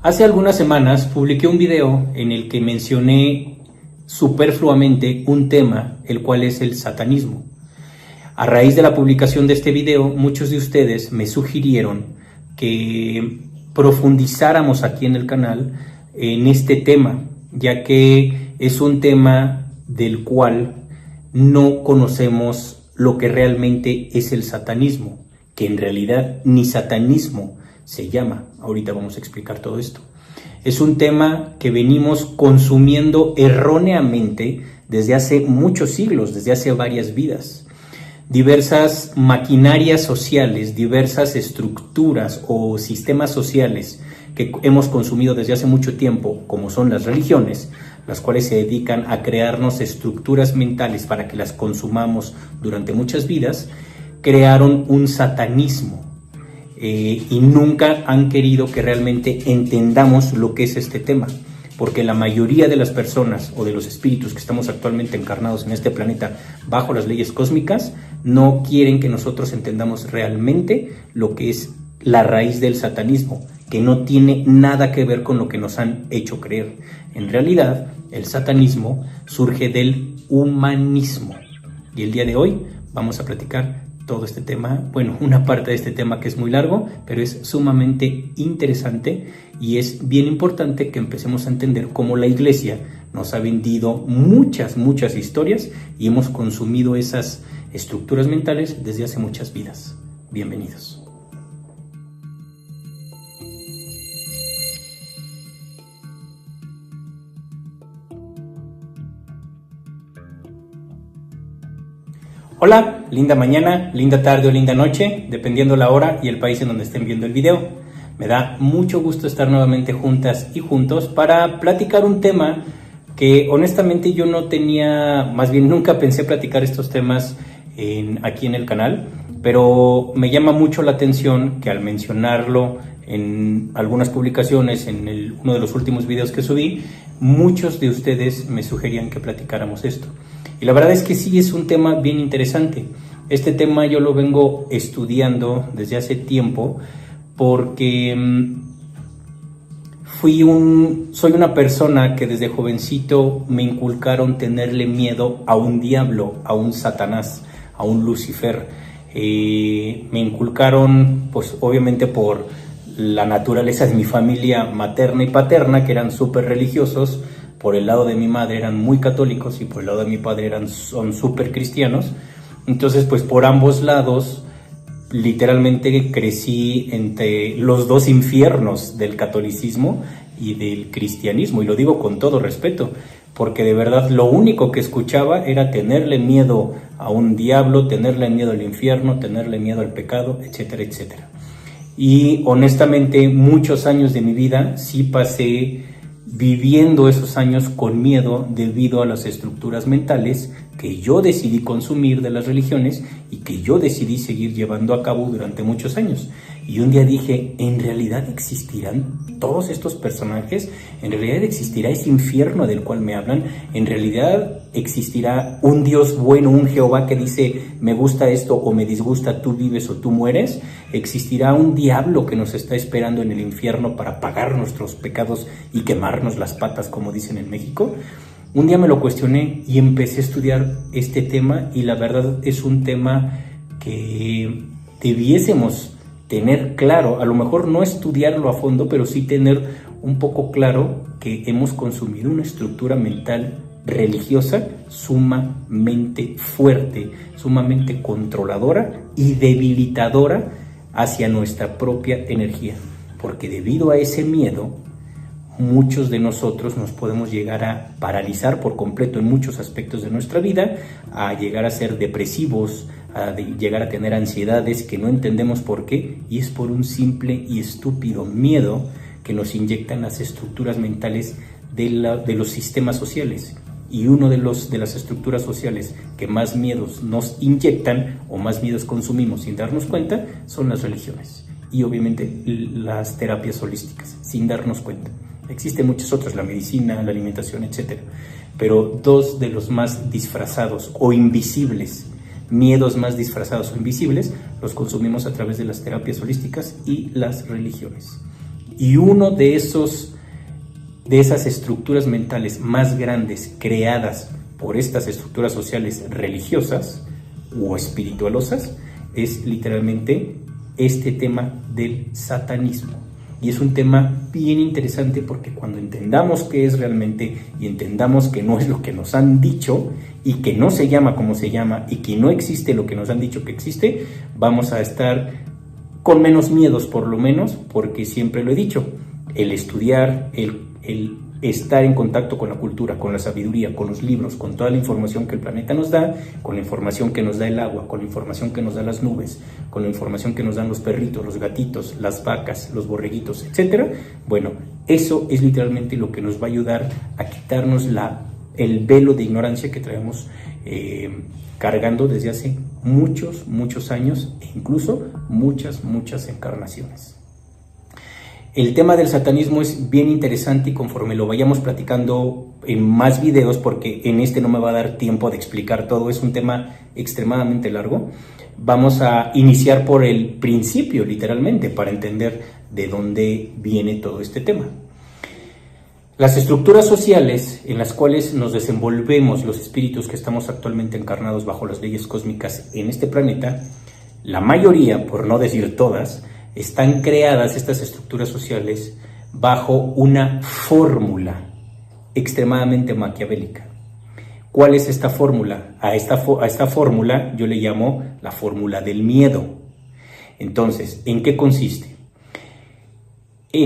Hace algunas semanas publiqué un video en el que mencioné superfluamente un tema, el cual es el satanismo. A raíz de la publicación de este video, muchos de ustedes me sugirieron que profundizáramos aquí en el canal en este tema, ya que es un tema del cual no conocemos lo que realmente es el satanismo, que en realidad ni satanismo se llama. Ahorita vamos a explicar todo esto. Es un tema que venimos consumiendo erróneamente desde hace muchos siglos, desde hace varias vidas. Diversas maquinarias sociales, diversas estructuras o sistemas sociales que hemos consumido desde hace mucho tiempo, como son las religiones, las cuales se dedican a crearnos estructuras mentales para que las consumamos durante muchas vidas, crearon un satanismo. Y nunca han querido que realmente entendamos lo que es este tema, porque la mayoría de las personas o de los espíritus que estamos actualmente encarnados en este planeta bajo las leyes cósmicas no quieren que nosotros entendamos realmente lo que es la raíz del satanismo, que no tiene nada que ver con lo que nos han hecho creer. En realidad, el satanismo surge del humanismo, y el día de hoy vamos a platicar todo este tema, bueno, una parte de este tema que es muy largo, pero es sumamente interesante y es bien importante que empecemos a entender cómo la iglesia nos ha vendido muchas historias y hemos consumido esas estructuras mentales desde hace muchas vidas. Bienvenidos. Hola, linda mañana, linda tarde o linda noche, dependiendo la hora y el país en donde estén viendo el video. Me da mucho gusto estar nuevamente juntas y juntos para platicar un tema que honestamente yo no tenía, más bien nunca pensé platicar estos temas aquí en el canal, pero me llama mucho la atención que al mencionarlo en algunas publicaciones, en uno de los últimos videos que subí, muchos de ustedes me sugerían que platicáramos esto. Y la verdad es que sí es un tema bien interesante. Este tema yo lo vengo estudiando desde hace tiempo porque soy una persona que desde jovencito me inculcaron tenerle miedo a un diablo, a un Satanás, a un Lucifer. Me inculcaron, pues obviamente por la naturaleza de mi familia materna y paterna, que eran súper religiosos. Por el lado de mi madre eran muy católicos y por el lado de mi padre son súper cristianos. Entonces, pues por ambos lados, literalmente crecí entre los dos infiernos del catolicismo y del cristianismo. Y lo digo con todo respeto, porque de verdad lo único que escuchaba era tenerle miedo a un diablo, tenerle miedo al infierno, tenerle miedo al pecado, etcétera, etcétera. Y honestamente, muchos años de mi vida sí pasé viviendo esos años con miedo debido a las estructuras mentales que yo decidí consumir de las religiones y que yo decidí seguir llevando a cabo durante muchos años. Y un día dije, ¿en realidad existirán todos estos personajes? ¿En realidad existirá ese infierno del cual me hablan? ¿En realidad existirá un Dios bueno, un Jehová que dice, me gusta esto o me disgusta, tú vives o tú mueres? ¿Existirá un diablo que nos está esperando en el infierno para pagar nuestros pecados y quemarnos las patas, como dicen en México? Un día me lo cuestioné y empecé a estudiar este tema, y la verdad es un tema que debiésemos tener claro, a lo mejor no estudiarlo a fondo, pero sí tener un poco claro que hemos consumido una estructura mental religiosa sumamente fuerte, sumamente controladora y debilitadora hacia nuestra propia energía, porque debido a ese miedo, muchos de nosotros nos podemos llegar a paralizar por completo en muchos aspectos de nuestra vida, a llegar a ser depresivos, a llegar a tener ansiedades que no entendemos por qué, y es por un simple y estúpido miedo que nos inyectan las estructuras mentales de los sistemas sociales. Y uno de las estructuras sociales que más miedos nos inyectan o más miedos consumimos sin darnos cuenta son las religiones y obviamente las terapias holísticas, sin darnos cuenta. Existen muchas otras, la medicina, la alimentación, etc. Pero dos de los más disfrazados o invisibles, miedos más disfrazados o invisibles, los consumimos a través de las terapias holísticas y las religiones. Y uno de esas estructuras mentales más grandes creadas por estas estructuras sociales religiosas o espiritualosas es literalmente este tema del satanismo. Y es un tema bien interesante porque cuando entendamos qué es realmente y entendamos que no es lo que nos han dicho y que no se llama como se llama y que no existe lo que nos han dicho que existe, vamos a estar con menos miedos por lo menos, porque siempre lo he dicho, el estudiar, el estar en contacto con la cultura, con la sabiduría, con los libros, con toda la información que el planeta nos da, con la información que nos da el agua, con la información que nos da las nubes, con la información que nos dan los perritos, los gatitos, las vacas, los borreguitos, etcétera. Bueno, eso es literalmente lo que nos va a ayudar a quitarnos el velo de ignorancia que traemos cargando desde hace muchos años e incluso muchas encarnaciones. El tema del satanismo es bien interesante y conforme lo vayamos platicando en más videos, porque en este no me va a dar tiempo de explicar todo, es un tema extremadamente largo, vamos a iniciar por el principio, literalmente, para entender de dónde viene todo este tema. Las estructuras sociales en las cuales nos desenvolvemos los espíritus que estamos actualmente encarnados bajo las leyes cósmicas en este planeta, la mayoría, por no decir todas, están creadas estas estructuras sociales bajo una fórmula extremadamente maquiavélica. ¿Cuál es esta fórmula? A esta fórmula yo le llamo la fórmula del miedo. Entonces, ¿en qué consiste?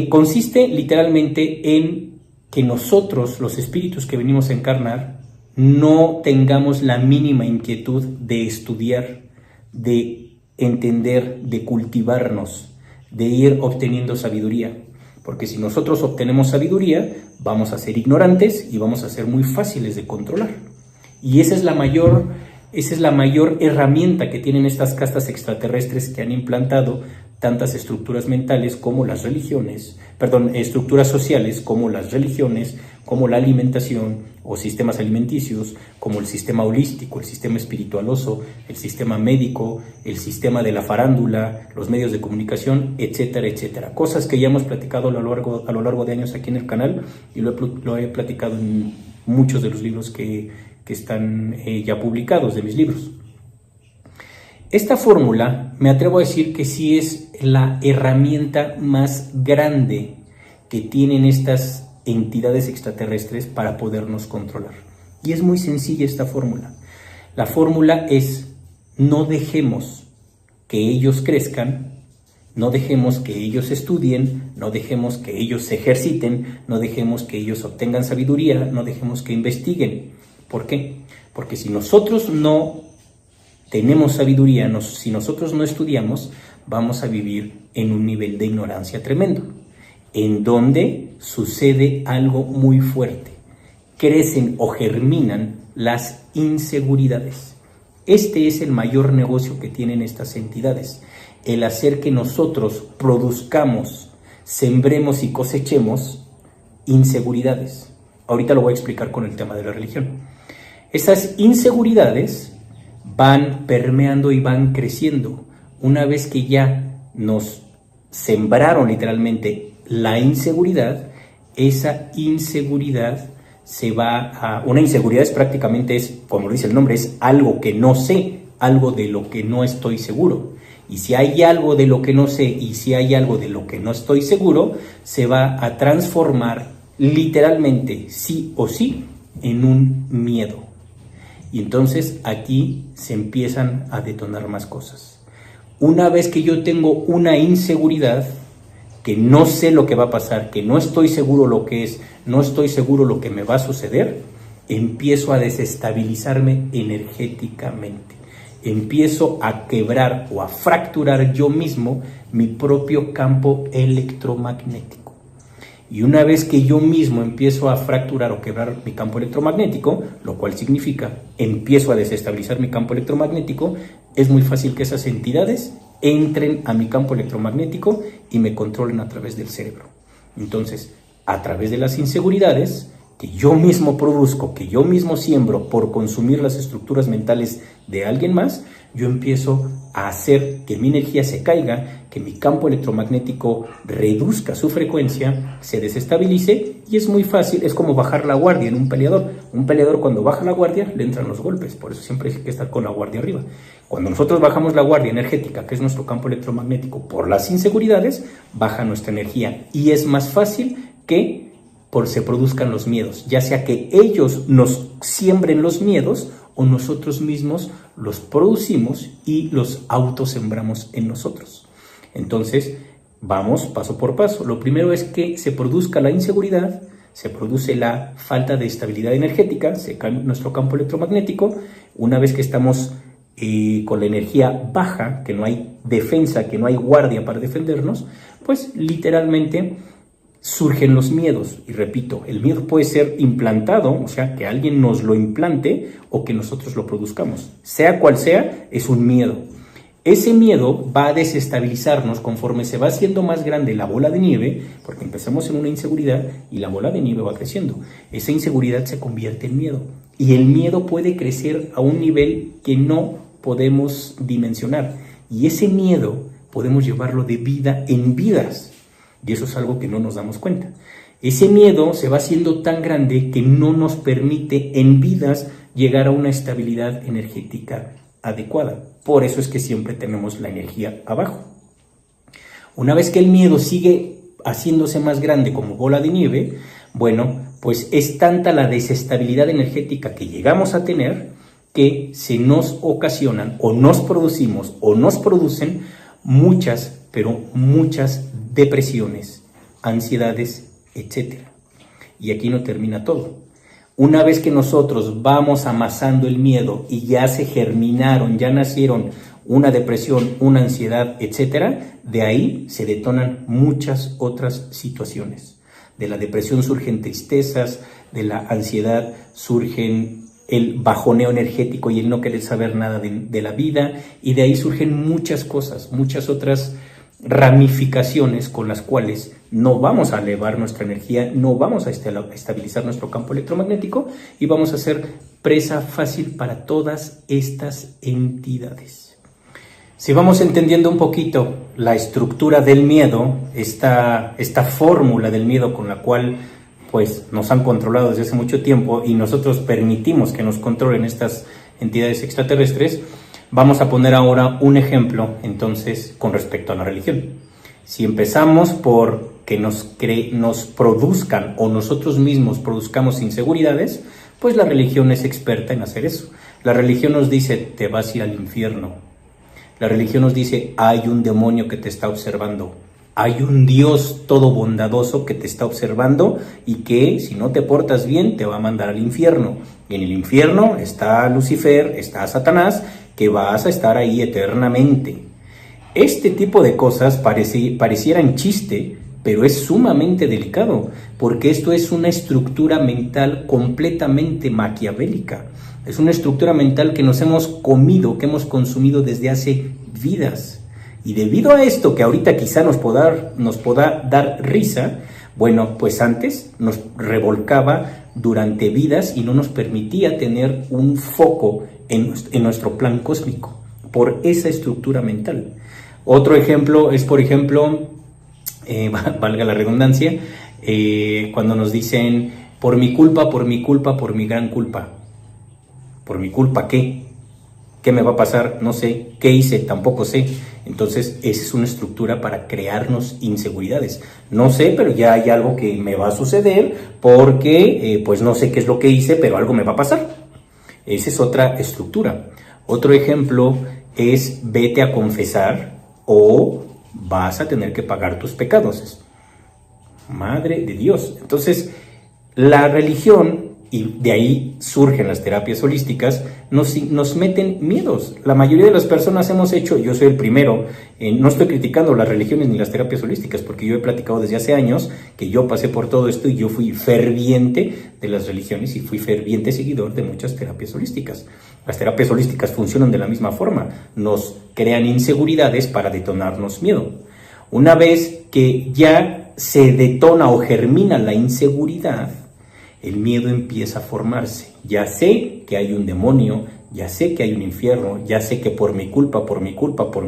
Consiste literalmente en que nosotros, los espíritus que venimos a encarnar, no tengamos la mínima inquietud de estudiar, de entender, de cultivarnos, de ir obteniendo sabiduría, porque si nosotros obtenemos sabiduría, vamos a ser ignorantes y vamos a ser muy fáciles de controlar. Y esa es la mayor herramienta que tienen estas castas extraterrestres que han implantado tantas estructuras mentales como las religiones, estructuras sociales como las religiones, como la alimentación o sistemas alimenticios, como el sistema holístico, el sistema espiritualoso, el sistema médico, el sistema de la farándula, los medios de comunicación, etcétera, etcétera. Cosas que ya hemos platicado a lo largo de años aquí en el canal y lo he platicado en muchos de los libros que están ya publicados de mis libros. Esta fórmula, me atrevo a decir que sí es la herramienta más grande que tienen estas entidades extraterrestres para podernos controlar. Y es muy sencilla esta fórmula. La fórmula es: no dejemos que ellos crezcan, no dejemos que ellos estudien, no dejemos que ellos se ejerciten, no dejemos que ellos obtengan sabiduría, no dejemos que investiguen. ¿Por qué? Porque si nosotros no tenemos sabiduría, si nosotros no estudiamos, vamos a vivir en un nivel de ignorancia tremendo, en donde sucede algo muy fuerte. Crecen o germinan las inseguridades. Este es el mayor negocio que tienen estas entidades, el hacer que nosotros produzcamos, sembremos y cosechemos inseguridades. Ahorita lo voy a explicar con el tema de la religión. Esas inseguridades van permeando y van creciendo. Una vez que ya nos sembraron literalmente la inseguridad, esa inseguridad se va a... Una inseguridad es prácticamente, como lo dice el nombre, es algo que no sé, algo de lo que no estoy seguro. Y si hay algo de lo que no sé y si hay algo de lo que no estoy seguro, se va a transformar literalmente, sí o sí, en un miedo. Y entonces aquí se empiezan a detonar más cosas. Una vez que yo tengo una inseguridad, que no sé lo que va a pasar, que no estoy seguro lo que es, no estoy seguro lo que me va a suceder, empiezo a desestabilizarme energéticamente. Empiezo a quebrar o a fracturar yo mismo mi propio campo electromagnético. Y una vez que yo mismo empiezo a fracturar o quebrar mi campo electromagnético, lo cual significa empiezo a desestabilizar mi campo electromagnético, es muy fácil que esas entidades entren a mi campo electromagnético y me controlen a través del cerebro. Entonces, a través de las inseguridades, que yo mismo produzco, que yo mismo siembro por consumir las estructuras mentales de alguien más, yo empiezo a hacer que mi energía se caiga, que mi campo electromagnético reduzca su frecuencia, se desestabilice, y es muy fácil, es como bajar la guardia en un peleador. Un peleador, cuando baja la guardia le entran los golpes, por eso siempre hay que estar con la guardia arriba. Cuando nosotros bajamos la guardia energética, que es nuestro campo electromagnético, por las inseguridades, baja nuestra energía, y es más fácil que se produzcan los miedos, ya sea que ellos nos siembren los miedos o nosotros mismos los producimos y los autosembramos en nosotros. Entonces, vamos paso por paso. Lo primero es que se produzca la inseguridad, se produce la falta de estabilidad energética, se cae nuestro campo electromagnético. Una vez que estamos con la energía baja, que no hay defensa, que no hay guardia para defendernos, pues literalmente surgen los miedos. Y repito, el miedo puede ser implantado, o sea, que alguien nos lo implante o que nosotros lo produzcamos. Sea cual sea, es un miedo. Ese miedo va a desestabilizarnos conforme se va haciendo más grande la bola de nieve, porque empezamos en una inseguridad y la bola de nieve va creciendo. Esa inseguridad se convierte en miedo y el miedo puede crecer a un nivel que no podemos dimensionar. Y ese miedo podemos llevarlo de vida en vidas. Y eso es algo que no nos damos cuenta. Ese miedo se va haciendo tan grande que no nos permite en vidas llegar a una estabilidad energética adecuada. Por eso es que siempre tenemos la energía abajo. Una vez que el miedo sigue haciéndose más grande como bola de nieve, bueno, pues es tanta la desestabilidad energética que llegamos a tener que se nos ocasionan o nos producimos o nos producen muchas, pero muchas depresiones, ansiedades, etc. Y aquí no termina todo. Una vez que nosotros vamos amasando el miedo y ya se germinaron, ya nacieron una depresión, una ansiedad, etc., de ahí se detonan muchas otras situaciones. De la depresión surgen tristezas, de la ansiedad surgen el bajoneo energético y el no querer saber nada de la vida, y de ahí surgen muchas cosas, muchas otras ramificaciones con las cuales no vamos a elevar nuestra energía, no vamos a estabilizar nuestro campo electromagnético y vamos a ser presa fácil para todas estas entidades. Si vamos entendiendo un poquito la estructura del miedo, esta fórmula del miedo con la cual pues nos han controlado desde hace mucho tiempo y nosotros permitimos que nos controlen estas entidades extraterrestres, vamos a poner ahora un ejemplo, entonces, con respecto a la religión. Si empezamos por que nos produzcan o nosotros mismos produzcamos inseguridades, pues la religión es experta en hacer eso. La religión nos dice, te vas a ir al infierno. La religión nos dice, hay un demonio que te está observando. Hay un Dios todo bondadoso que te está observando y que si no te portas bien te va a mandar al infierno. Y en el infierno está Lucifer, está Satanás, que vas a estar ahí eternamente. Este tipo de cosas parecieran chiste, pero es sumamente delicado, porque esto es una estructura mental completamente maquiavélica. Es una estructura mental que nos hemos comido, que hemos consumido desde hace vidas. Y debido a esto, que ahorita quizá nos pueda dar risa, bueno, pues antes nos revolcaba durante vidas y no nos permitía tener un foco en nuestro plan cósmico, por esa estructura mental. Otro ejemplo es, por ejemplo, valga la redundancia, cuando nos dicen, por mi culpa, por mi culpa, por mi gran culpa. ¿Por mi culpa qué? ¿Qué me va a pasar? No sé. ¿Qué hice? Tampoco sé. Entonces, esa es una estructura para crearnos inseguridades. No sé, pero ya hay algo que me va a suceder porque, pues no sé qué es lo que hice, pero algo me va a pasar. Esa es otra estructura. Otro ejemplo es vete a confesar o vas a tener que pagar tus pecados. Madre de Dios. Entonces, la religión, y de ahí surgen las terapias holísticas, nos meten miedos. La mayoría de las personas hemos hecho, yo soy el primero, no estoy criticando las religiones ni las terapias holísticas, porque yo he platicado desde hace años que yo pasé por todo esto y yo fui ferviente de las religiones y fui ferviente seguidor de muchas terapias holísticas. Las terapias holísticas funcionan de la misma forma, nos crean inseguridades para detonarnos miedo. Una vez que ya se detona o germina la inseguridad, el miedo empieza a formarse. Ya sé que hay un demonio, ya sé que hay un infierno, ya sé que por mi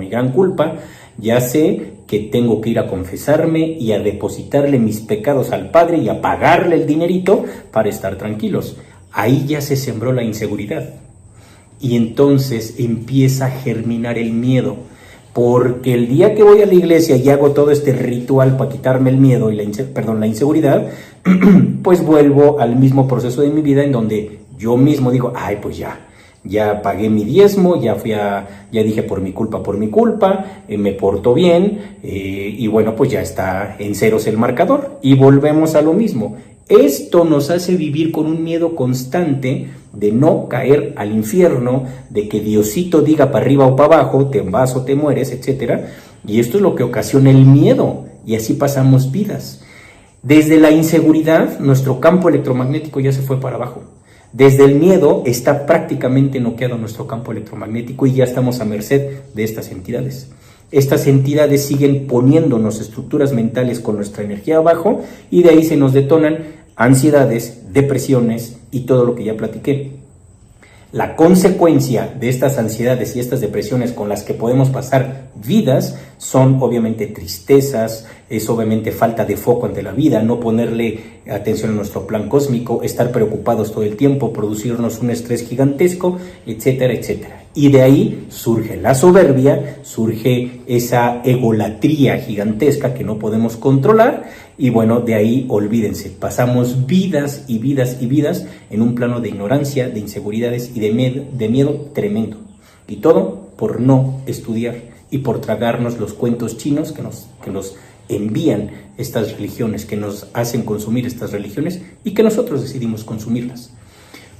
gran culpa, ya sé que tengo que ir a confesarme y a depositarle mis pecados al Padre y a pagarle el dinerito para estar tranquilos. Ahí ya se sembró la inseguridad. Y entonces empieza a germinar el miedo. Porque el día que voy a la iglesia y hago todo este ritual para quitarme el miedo y la inseguridad, pues vuelvo al mismo proceso de mi vida en donde yo mismo digo, ay, pues ya pagué mi diezmo, ya dije por mi culpa, me porto bien, y bueno, pues ya está en ceros el marcador y volvemos a lo mismo. Esto nos hace vivir con un miedo constante de no caer al infierno, de que Diosito diga para arriba o para abajo, te vas o te mueres, etc. Y esto es lo que ocasiona el miedo, y así pasamos vidas. Desde la inseguridad, nuestro campo electromagnético ya se fue para abajo. Desde el miedo está prácticamente noqueado nuestro campo electromagnético y ya estamos a merced de estas entidades. Estas entidades siguen poniéndonos estructuras mentales con nuestra energía abajo y de ahí se nos detonan ansiedades, depresiones y todo lo que ya platiqué. La consecuencia de estas ansiedades y estas depresiones con las que podemos pasar vidas son obviamente tristezas, es obviamente falta de foco ante la vida, no ponerle atención a nuestro plan cósmico, estar preocupados todo el tiempo, producirnos un estrés gigantesco, etcétera, etcétera. Y de ahí surge la soberbia, surge esa egolatría gigantesca que no podemos controlar y bueno, de ahí olvídense, pasamos vidas y vidas y vidas en un plano de ignorancia, de inseguridades y de miedo tremendo. Y todo por no estudiar y por tragarnos los cuentos chinos que nos envían estas religiones, que nos hacen consumir estas religiones y que nosotros decidimos consumirlas.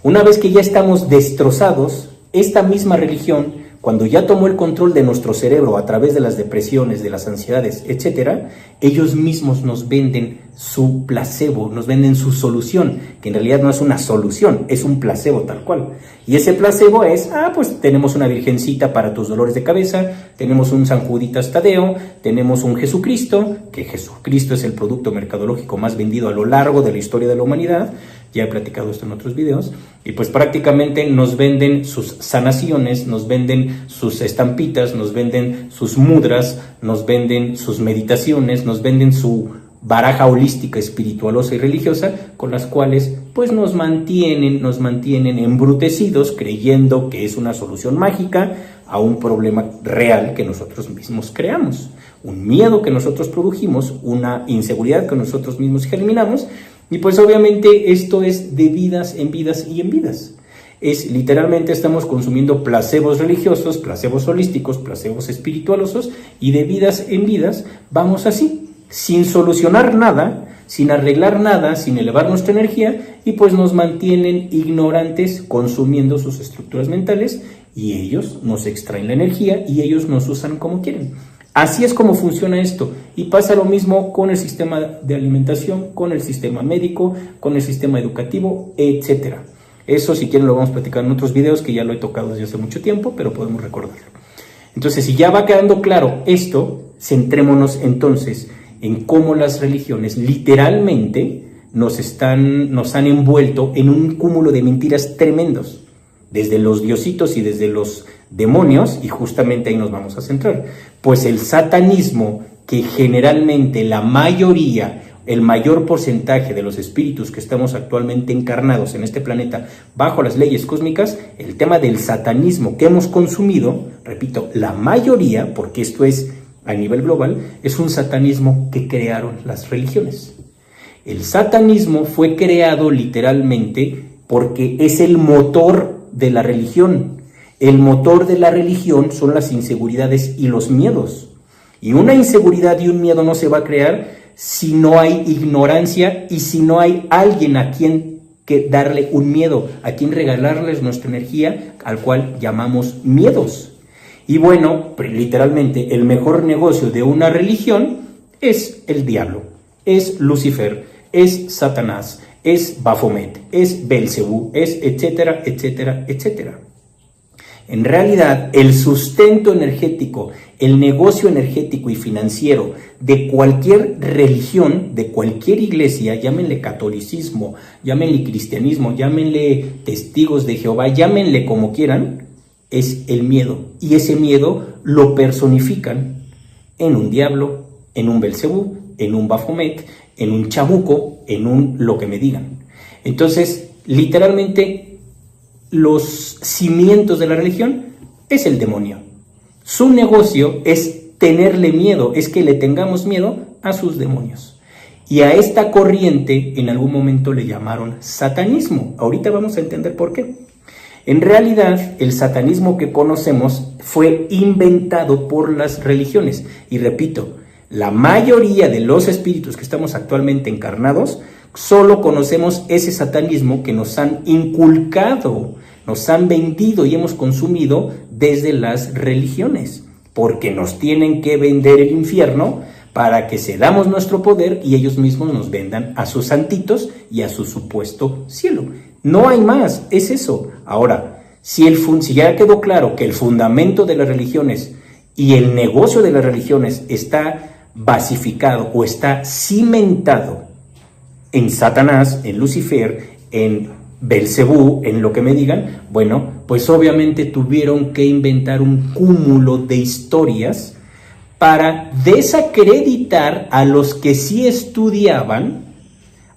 Una vez que ya estamos destrozados, esta misma religión, cuando ya tomó el control de nuestro cerebro a través de las depresiones, de las ansiedades, etcétera, ellos mismos nos venden su placebo, nos venden su solución, que en realidad no es una solución, es un placebo tal cual. Y ese placebo es, pues tenemos una virgencita para tus dolores de cabeza, tenemos un San Juditas Tadeo, tenemos un Jesucristo, que Jesucristo es el producto mercadológico más vendido a lo largo de la historia de la humanidad. Ya he platicado esto en otros videos, y pues prácticamente nos venden sus sanaciones, nos venden sus estampitas, nos venden sus mudras, nos venden sus meditaciones, nos venden su baraja holística, espiritualosa y religiosa, con las cuales pues nos mantienen embrutecidos, creyendo que es una solución mágica a un problema real que nosotros mismos creamos, un miedo que nosotros produjimos, una inseguridad que nosotros mismos germinamos. Y pues obviamente esto es de vidas en vidas y en vidas. Es literalmente estamos consumiendo placebos religiosos, placebos holísticos, placebos espiritualosos, y de vidas en vidas vamos así, sin solucionar nada, sin arreglar nada, sin elevar nuestra energía, y pues nos mantienen ignorantes consumiendo sus estructuras mentales, y ellos nos extraen la energía y ellos nos usan como quieren. Así es como funciona esto, y pasa lo mismo con el sistema de alimentación, con el sistema médico, con el sistema educativo, etcétera. Eso, si quieren, lo vamos a platicar en otros videos que ya lo he tocado desde hace mucho tiempo, pero podemos recordarlo. Entonces, si ya va quedando claro esto, centrémonos entonces en cómo las religiones literalmente nos han envuelto en un cúmulo de mentiras tremendos, desde los diositos y desde los demonios, y justamente ahí nos vamos a centrar. Pues el satanismo, que generalmente la mayoría, el mayor porcentaje de los espíritus que estamos actualmente encarnados en este planeta bajo las leyes cósmicas, el tema del satanismo que hemos consumido, repito, la mayoría, porque esto es a nivel global, es un satanismo que crearon las religiones. El satanismo fue creado literalmente porque es el motor de la religión. El motor de la religión son las inseguridades y los miedos. Y una inseguridad y un miedo no se va a crear si no hay ignorancia y si no hay alguien a quien que darle un miedo, a quien regalarles nuestra energía, al cual llamamos miedos. Y bueno, literalmente el mejor negocio de una religión es el diablo, es Lucifer, es Satanás, es Baphomet, es Belcebú, es etcétera, etcétera, etcétera. En realidad, el sustento energético, el negocio energético y financiero de cualquier religión, de cualquier iglesia, llámenle catolicismo, llámenle cristianismo, llámenle testigos de Jehová, llámenle como quieran, es el miedo. Y ese miedo lo personifican en un diablo, en un Belcebú, en un Baphomet, en un chabuco, en un lo que me digan. Entonces, literalmente, los cimientos de la religión es el demonio. Su negocio es tenerle miedo, es que le tengamos miedo a sus demonios. Y a esta corriente en algún momento le llamaron satanismo. Ahorita vamos a entender por qué. En realidad, el satanismo que conocemos fue inventado por las religiones. Y repito, la mayoría de los espíritus que estamos actualmente encarnados, solo conocemos ese satanismo que nos han inculcado, nos han vendido y hemos consumido desde las religiones, porque nos tienen que vender el infierno para que cedamos nuestro poder y ellos mismos nos vendan a sus santitos y a su supuesto cielo. No hay más, es eso. Ahora, si ya quedó claro que el fundamento de las religiones y el negocio de las religiones está basificado o está cimentado en Satanás, en Lucifer, en Belcebú, en lo que me digan, bueno, pues obviamente tuvieron que inventar un cúmulo de historias para desacreditar a los que sí estudiaban,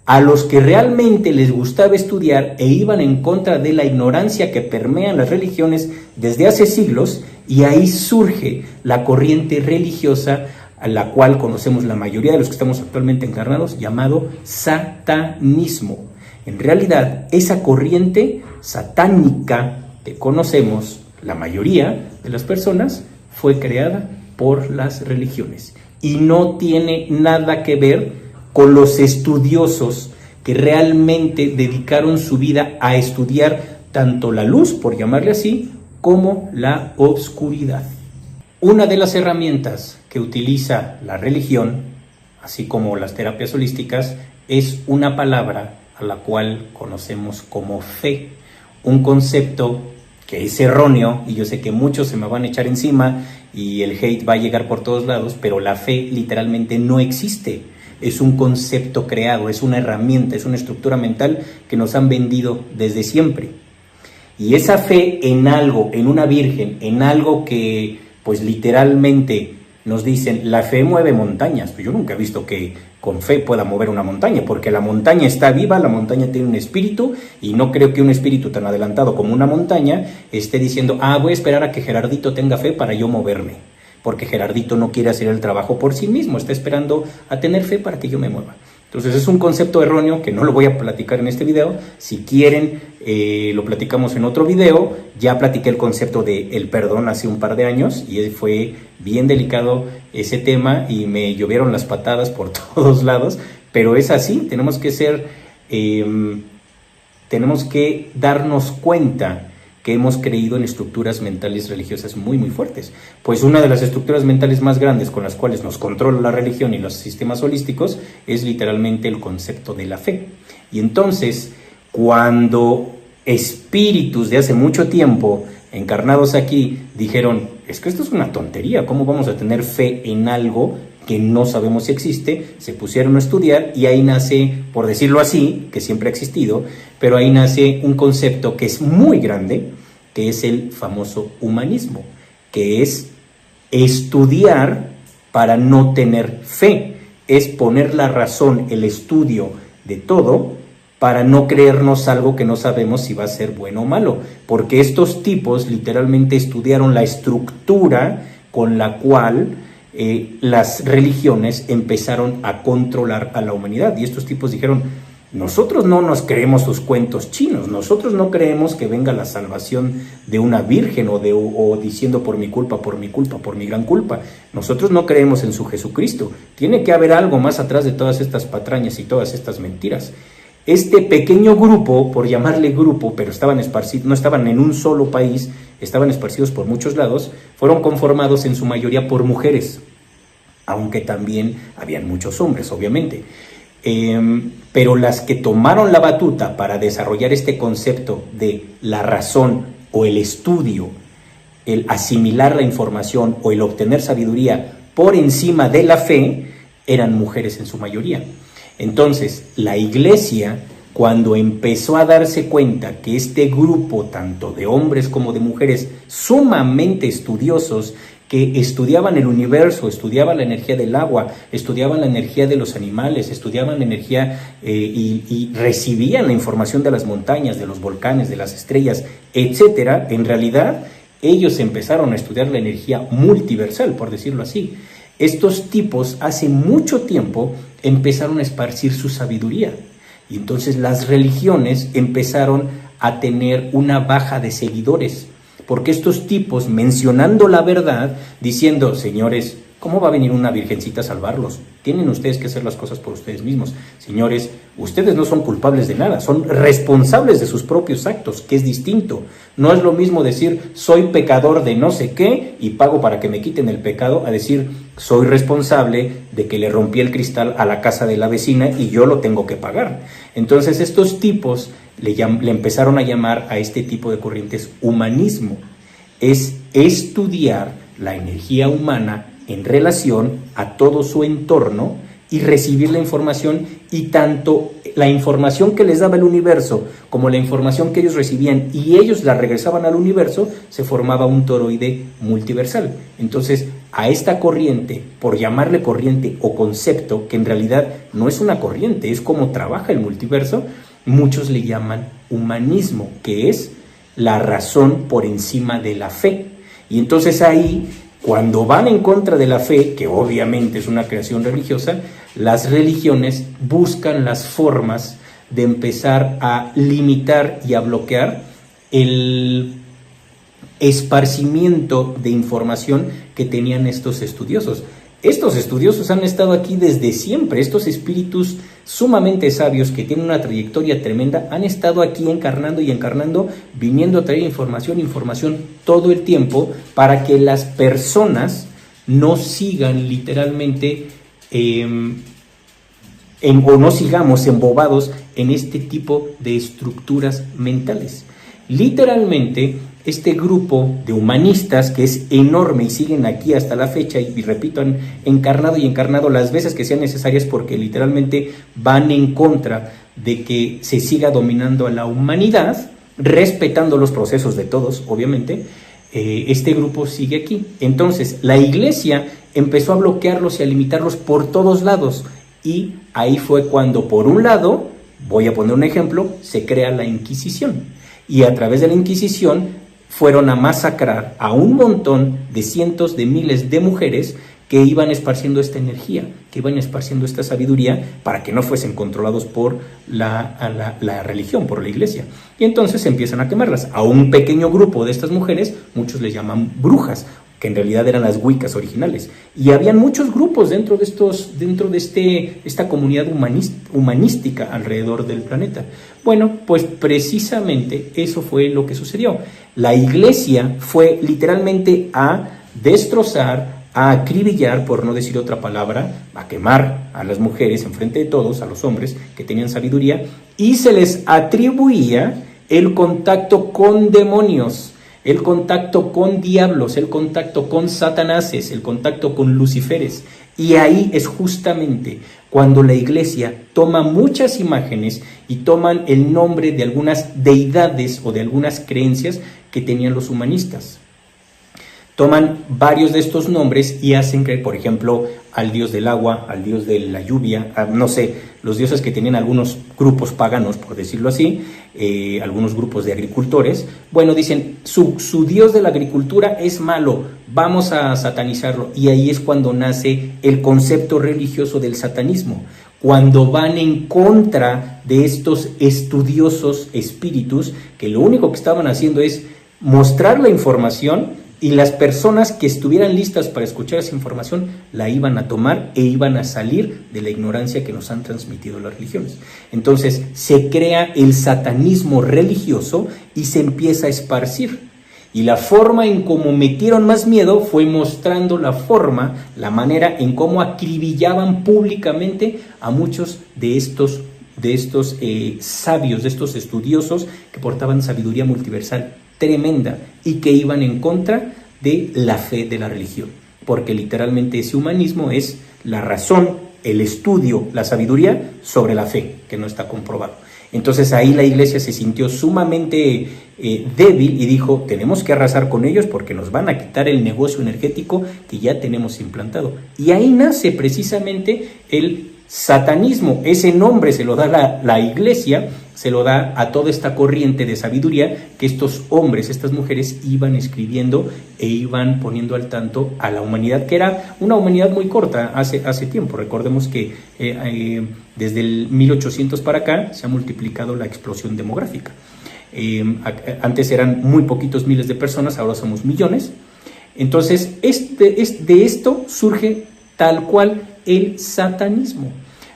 a los que realmente les gustaba estudiar e iban en contra de la ignorancia que permea las religiones desde hace siglos, y ahí surge la corriente religiosa a la cual conocemos la mayoría de los que estamos actualmente encarnados, llamado satanismo. En realidad, esa corriente satánica que conocemos, la mayoría de las personas, fue creada por las religiones y no tiene nada que ver con los estudiosos que realmente dedicaron su vida a estudiar tanto la luz, por llamarle así, como la oscuridad. Una de las herramientas que utiliza la religión, así como las terapias holísticas, es una palabra a la cual conocemos como fe, un concepto que es erróneo, y yo sé que muchos se me van a echar encima y el hate va a llegar por todos lados, pero la fe literalmente no existe. Es un concepto creado, es una herramienta, es una estructura mental que nos han vendido desde siempre. Y esa fe en algo, en una virgen, en algo que pues literalmente nos dicen, la fe mueve montañas. Pues yo nunca he visto que con fe pueda mover una montaña, porque la montaña está viva, la montaña tiene un espíritu, y no creo que un espíritu tan adelantado como una montaña esté diciendo, voy a esperar a que Gerardito tenga fe para yo moverme, porque Gerardito no quiere hacer el trabajo por sí mismo, está esperando a tener fe para que yo me mueva. Entonces es un concepto erróneo que no lo voy a platicar en este video. Si quieren, lo platicamos en otro video. Ya platiqué el concepto del perdón hace un par de años y fue bien delicado ese tema y me llovieron las patadas por todos lados, pero es así, tenemos que darnos cuenta que hemos creído en estructuras mentales religiosas muy muy fuertes. Pues una de las estructuras mentales más grandes con las cuales nos controla la religión y los sistemas holísticos es literalmente el concepto de la fe. Y entonces, cuando espíritus de hace mucho tiempo encarnados aquí dijeron, es que esto es una tontería, ¿cómo vamos a tener fe en algo que no sabemos si existe? Se pusieron a estudiar y ahí nace, por decirlo así, que siempre ha existido, pero ahí nace un concepto que es muy grande, que es el famoso humanismo, que es estudiar para no tener fe, es poner la razón, el estudio de todo, para no creernos algo que no sabemos si va a ser bueno o malo, porque estos tipos literalmente estudiaron la estructura con la cual las religiones empezaron a controlar a la humanidad, y estos tipos dijeron, nosotros no nos creemos sus cuentos chinos, nosotros no creemos que venga la salvación de una virgen o diciendo por mi culpa, por mi gran culpa. Nosotros no creemos en su Jesucristo. Tiene que haber algo más atrás de todas estas patrañas y todas estas mentiras. Este pequeño grupo, por llamarle grupo, pero estaban esparcidos, no estaban en un solo país, estaban esparcidos por muchos lados, fueron conformados en su mayoría por mujeres, aunque también habían muchos hombres, obviamente. Pero las que tomaron la batuta para desarrollar este concepto de la razón o el estudio el asimilar la información o el obtener sabiduría por encima de la fe, eran mujeres en su mayoría. Entonces, la Iglesia, cuando empezó a darse cuenta que este grupo, tanto de hombres como de mujeres, sumamente estudiosos, que estudiaban el universo, estudiaban la energía del agua, estudiaban la energía de los animales, estudiaban la energía y recibían la información de las montañas, de los volcanes, de las estrellas, etcétera, en realidad ellos empezaron a estudiar la energía multiversal, por decirlo así. Estos tipos hace mucho tiempo empezaron a esparcir su sabiduría y entonces las religiones empezaron a tener una baja de seguidores, porque estos tipos, mencionando la verdad, diciendo, señores, ¿cómo va a venir una virgencita a salvarlos? Tienen ustedes que hacer las cosas por ustedes mismos. Señores, ustedes no son culpables de nada, son responsables de sus propios actos, que es distinto. No es lo mismo decir, soy pecador de no sé qué y pago para que me quiten el pecado, a decir, soy responsable de que le rompí el cristal a la casa de la vecina y yo lo tengo que pagar. Entonces estos tipos le empezaron a llamar a este tipo de corrientes humanismo. Es estudiar la energía humana en relación a todo su entorno y recibir la información, y tanto la información que les daba el universo como la información que ellos recibían y ellos la regresaban al universo, se formaba un toroide multiversal. Entonces, a esta corriente, por llamarle corriente o concepto, que en realidad no es una corriente, es como trabaja el multiverso, muchos le llaman humanismo, que es la razón por encima de la fe. Y entonces ahí, cuando van en contra de la fe, que obviamente es una creación religiosa, las religiones buscan las formas de empezar a limitar y a bloquear el esparcimiento de información que tenían estos estudiosos. Estos estudiosos han estado aquí desde siempre, estos espíritus sumamente sabios que tienen una trayectoria tremenda, han estado aquí encarnando y encarnando, viniendo a traer información todo el tiempo para que las personas no sigan literalmente o no sigamos embobados en este tipo de estructuras mentales. Literalmente, este grupo de humanistas, que es enorme y siguen aquí hasta la fecha, y repito, han encarnado y encarnado las veces que sean necesarias, porque literalmente van en contra de que se siga dominando a la humanidad, respetando los procesos de todos, obviamente. Este grupo sigue aquí. Entonces, la Iglesia empezó a bloquearlos y a limitarlos por todos lados, y ahí fue cuando, por un lado, voy a poner un ejemplo, se crea la Inquisición, y a través de la Inquisición fueron a masacrar a un montón de cientos de miles de mujeres que iban esparciendo esta energía, que iban esparciendo esta sabiduría para que no fuesen controlados por la religión, por la Iglesia. Y entonces empiezan a quemarlas. A un pequeño grupo de estas mujeres, muchos les llaman brujas, que en realidad eran las Wiccas originales. Y habían muchos grupos dentro de esta comunidad humanística alrededor del planeta. Bueno, pues precisamente eso fue lo que sucedió. La Iglesia fue literalmente a destrozar, a acribillar, por no decir otra palabra, a quemar a las mujeres enfrente de todos, a los hombres que tenían sabiduría, y se les atribuía el contacto con demonios, el contacto con diablos, el contacto con satanáses, el contacto con lucíferes. Y ahí es justamente cuando la Iglesia toma muchas imágenes y toman el nombre de algunas deidades o de algunas creencias que tenían los humanistas. Toman varios de estos nombres y hacen creer, por ejemplo, al dios del agua, al dios de la lluvia, no sé, los dioses que tenían algunos grupos paganos, por decirlo así, algunos grupos de agricultores. Bueno, dicen, su dios de la agricultura es malo, vamos a satanizarlo. Y ahí es cuando nace el concepto religioso del satanismo, cuando van en contra de estos estudiosos espíritus que lo único que estaban haciendo es mostrar la información, y las personas que estuvieran listas para escuchar esa información la iban a tomar e iban a salir de la ignorancia que nos han transmitido las religiones. Entonces se crea el satanismo religioso y se empieza a esparcir. Y la forma en cómo metieron más miedo fue mostrando la forma, la manera en cómo acribillaban públicamente a muchos de estos sabios, de estos estudiosos que portaban sabiduría multiversal tremenda y que iban en contra de la fe de la religión, porque literalmente ese humanismo es la razón, el estudio, la sabiduría sobre la fe, que no está comprobado. Entonces ahí la iglesia se sintió sumamente débil y dijo, tenemos que arrasar con ellos porque nos van a quitar el negocio energético que ya tenemos implantado. Y ahí nace precisamente el satanismo. Ese nombre se lo da la iglesia, se lo da a toda esta corriente de sabiduría que estos hombres, estas mujeres iban escribiendo e iban poniendo al tanto a la humanidad, que era una humanidad muy corta hace tiempo. Recordemos que desde el 1800 para acá se ha multiplicado la explosión demográfica. Antes eran muy poquitos miles de personas, ahora somos millones. Entonces, de esto surge tal cual el satanismo.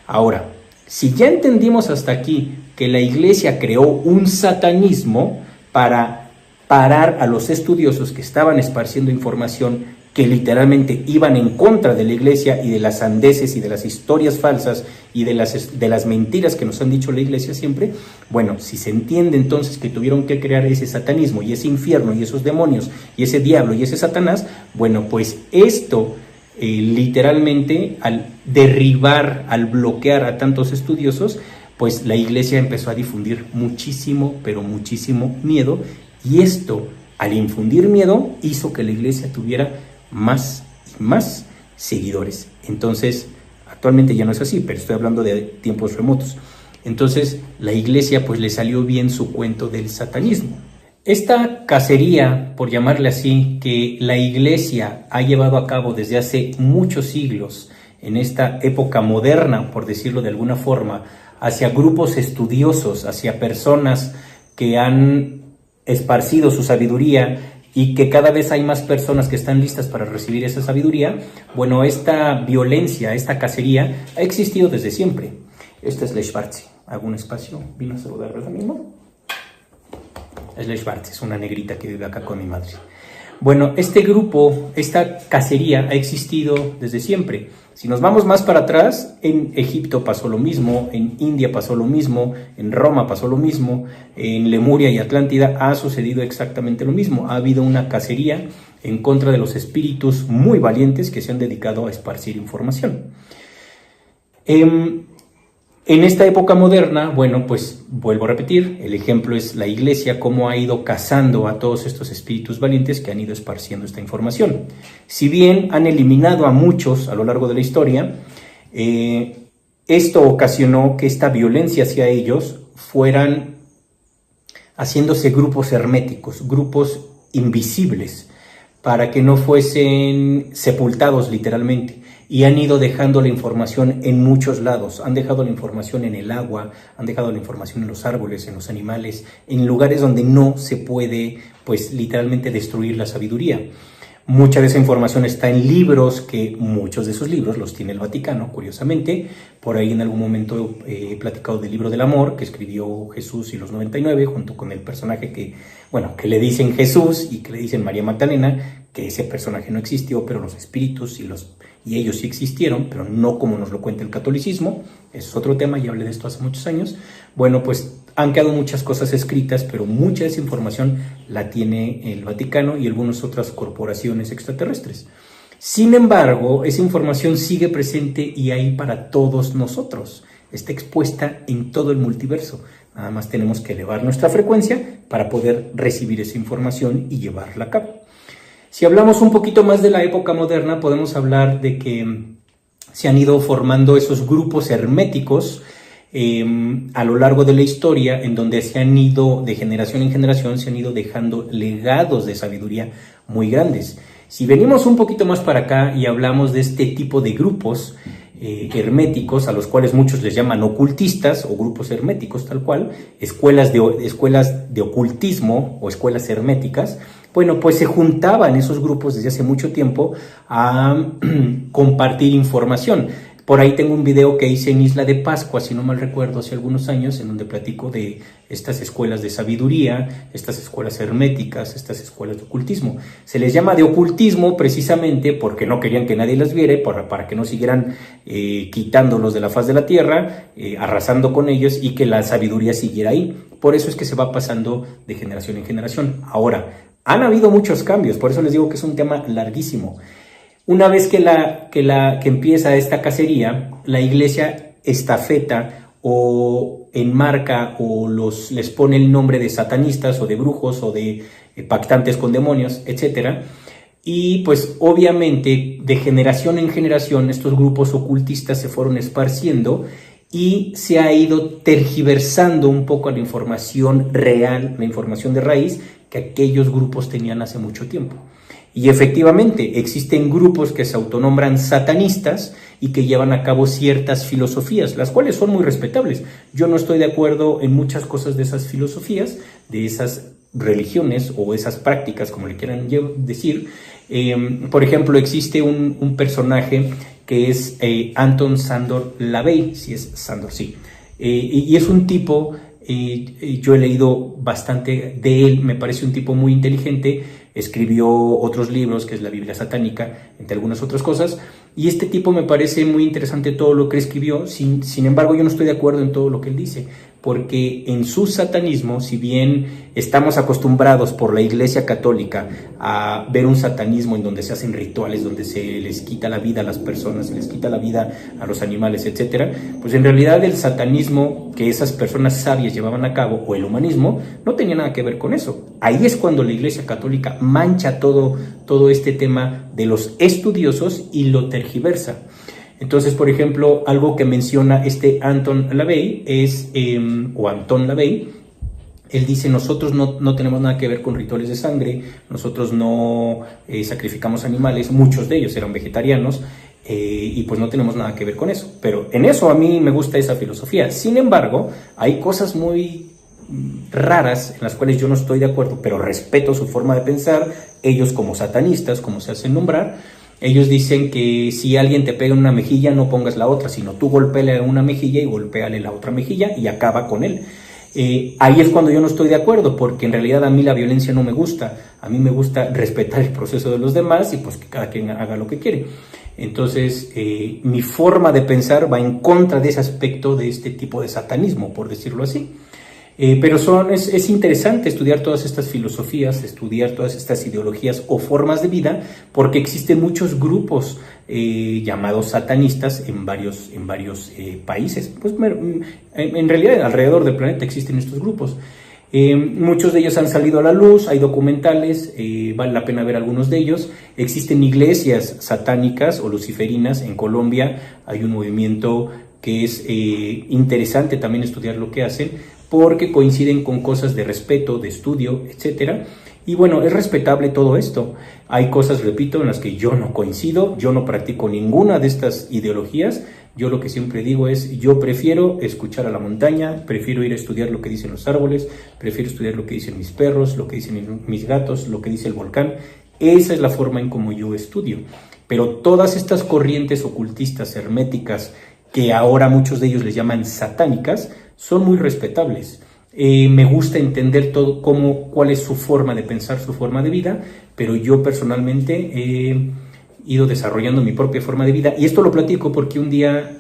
Ahora, si ya entendimos hasta aquí que la iglesia creó un satanismo para parar a los estudiosos que estaban esparciendo información que literalmente iban en contra de la iglesia y de las sandeces y de las historias falsas y de las mentiras que nos han dicho la iglesia siempre, bueno, si se entiende entonces que tuvieron que crear ese satanismo y ese infierno y esos demonios y ese diablo y ese Satanás, bueno, pues esto literalmente al derribar, al bloquear a tantos estudiosos, pues la iglesia empezó a difundir muchísimo, pero muchísimo miedo, y esto, al infundir miedo, hizo que la iglesia tuviera más y más seguidores. Entonces, actualmente ya no es así, pero estoy hablando de tiempos remotos. Entonces, la iglesia pues le salió bien su cuento del satanismo. Esta cacería, por llamarle así, que la iglesia ha llevado a cabo desde hace muchos siglos, en esta época moderna, por decirlo de alguna forma, hacia grupos estudiosos, hacia personas que han esparcido su sabiduría y que cada vez hay más personas que están listas para recibir esa sabiduría, bueno, esta violencia, esta cacería ha existido desde siempre. Esta es la Schwarze. ¿Hago un espacio? ¿Vino a saludar ahora mismo? Es la Schwarze, es una negrita que vive acá con mi madre. Bueno, este grupo, esta cacería ha existido desde siempre. Si nos vamos más para atrás, en Egipto pasó lo mismo, en India pasó lo mismo, en Roma pasó lo mismo, en Lemuria y Atlántida ha sucedido exactamente lo mismo. Ha habido una cacería en contra de los espíritus muy valientes que se han dedicado a esparcir información. En esta época moderna, bueno, pues vuelvo a repetir, el ejemplo es la iglesia, cómo ha ido cazando a todos estos espíritus valientes que han ido esparciendo esta información. Si bien han eliminado a muchos a lo largo de la historia, esto ocasionó que esta violencia hacia ellos fueran haciéndose grupos herméticos, grupos invisibles, para que no fuesen sepultados literalmente. Y han ido dejando la información en muchos lados. Han dejado la información en el agua, han dejado la información en los árboles, en los animales, en lugares donde no se puede, pues, literalmente destruir la sabiduría. Mucha de esa información está en libros, que muchos de esos libros los tiene el Vaticano, curiosamente. Por ahí en algún momento he platicado del libro del amor, que escribió Jesús y los 99, junto con el personaje que le dicen Jesús y que le dicen María Magdalena, que ese personaje no existió, pero los espíritus y ellos sí existieron, pero no como nos lo cuenta el catolicismo. Es otro tema, ya hablé de esto hace muchos años. Bueno, pues han quedado muchas cosas escritas, pero mucha de esa información la tiene el Vaticano y algunas otras corporaciones extraterrestres. Sin embargo, esa información sigue presente y ahí para todos nosotros. Está expuesta en todo el multiverso. Nada más tenemos que elevar nuestra frecuencia para poder recibir esa información y llevarla a cabo. Si hablamos un poquito más de la época moderna, podemos hablar de que se han ido formando esos grupos herméticos a lo largo de la historia, en donde se han ido, de generación en generación, se han ido dejando legados de sabiduría muy grandes. Si venimos un poquito más para acá y hablamos de este tipo de grupos herméticos, a los cuales muchos les llaman ocultistas o grupos herméticos tal cual, escuelas de ocultismo o escuelas herméticas, bueno, pues se juntaban esos grupos desde hace mucho tiempo a compartir información. Por ahí tengo un video que hice en Isla de Pascua, si no mal recuerdo, hace algunos años, en donde platico de estas escuelas de sabiduría, estas escuelas herméticas, estas escuelas de ocultismo. Se les llama de ocultismo precisamente porque no querían que nadie las viera, para que no siguieran quitándolos de la faz de la tierra, arrasando con ellos y que la sabiduría siguiera ahí. Por eso es que se va pasando de generación en generación. Ahora, han habido muchos cambios, por eso les digo que es un tema larguísimo. Una vez que empieza esta cacería, la iglesia estafeta o enmarca o les pone el nombre de satanistas o de brujos o de pactantes con demonios, etcétera. Y pues obviamente de generación en generación estos grupos ocultistas se fueron esparciendo y se ha ido tergiversando un poco la información real, la información de raíz que aquellos grupos tenían hace mucho tiempo. Y efectivamente existen grupos que se autonombran satanistas y que llevan a cabo ciertas filosofías, las cuales son muy respetables. Yo no estoy de acuerdo en muchas cosas de esas filosofías, de esas religiones o esas prácticas, como le quieran decir. Por ejemplo, existe un personaje que es Anton Szandor LaVey, si es Szandor, sí. Y es un tipo, yo he leído bastante de él, me parece un tipo muy inteligente, escribió otros libros, que es la Biblia satánica, entre algunas otras cosas, y este tipo me parece muy interesante todo lo que escribió, sin embargo yo no estoy de acuerdo en todo lo que él dice, porque en su satanismo, si bien estamos acostumbrados por la Iglesia Católica a ver un satanismo en donde se hacen rituales, donde se les quita la vida a las personas, se les quita la vida a los animales, etcétera, pues en realidad el satanismo que esas personas sabias llevaban a cabo, o el humanismo, no tenía nada que ver con eso. Ahí es cuando la Iglesia Católica mancha todo este tema de los estudiosos y lo tergiversa. Entonces, por ejemplo, algo que menciona Anton LaVey o Anton LaVey, él dice: nosotros no tenemos nada que ver con rituales de sangre, nosotros no sacrificamos animales, muchos de ellos eran vegetarianos, y pues no tenemos nada que ver con eso. Pero en eso a mí me gusta esa filosofía. Sin embargo, hay cosas muy raras en las cuales yo no estoy de acuerdo, pero respeto su forma de pensar. Ellos, como satanistas, como se hacen nombrar, ellos dicen que si alguien te pega en una mejilla, no pongas la otra, sino tú golpéale una mejilla y golpéale la otra mejilla y acaba con él. Ahí es cuando yo no estoy de acuerdo, porque en realidad a mí la violencia no me gusta. A mí me gusta respetar el proceso de los demás y pues que cada quien haga lo que quiere. Entonces, mi forma de pensar va en contra de ese aspecto de este tipo de satanismo, por decirlo así. Pero es interesante estudiar todas estas filosofías, estudiar todas estas ideologías o formas de vida, porque existen muchos grupos llamados satanistas en varios países. Pues en realidad alrededor del planeta existen estos grupos. Muchos de ellos han salido a la luz, hay documentales, vale la pena ver algunos de ellos. Existen iglesias satánicas o luciferinas. En Colombia hay un movimiento que es interesante también estudiar lo que hacen, porque coinciden con cosas de respeto, de estudio, etcétera. Y bueno, es respetable todo esto. Hay cosas, repito, en las que yo no coincido, yo no practico ninguna de estas ideologías. Yo lo que siempre digo es: yo prefiero escuchar a la montaña, prefiero ir a estudiar lo que dicen los árboles, prefiero estudiar lo que dicen mis perros, lo que dicen mis gatos, lo que dice el volcán. Esa es la forma en como yo estudio. Pero todas estas corrientes ocultistas, herméticas, que ahora muchos de ellos les llaman satánicas, son muy respetables. Me gusta entender todo, cuál es su forma de pensar, su forma de vida, pero yo personalmente he ido desarrollando mi propia forma de vida. Y esto lo platico porque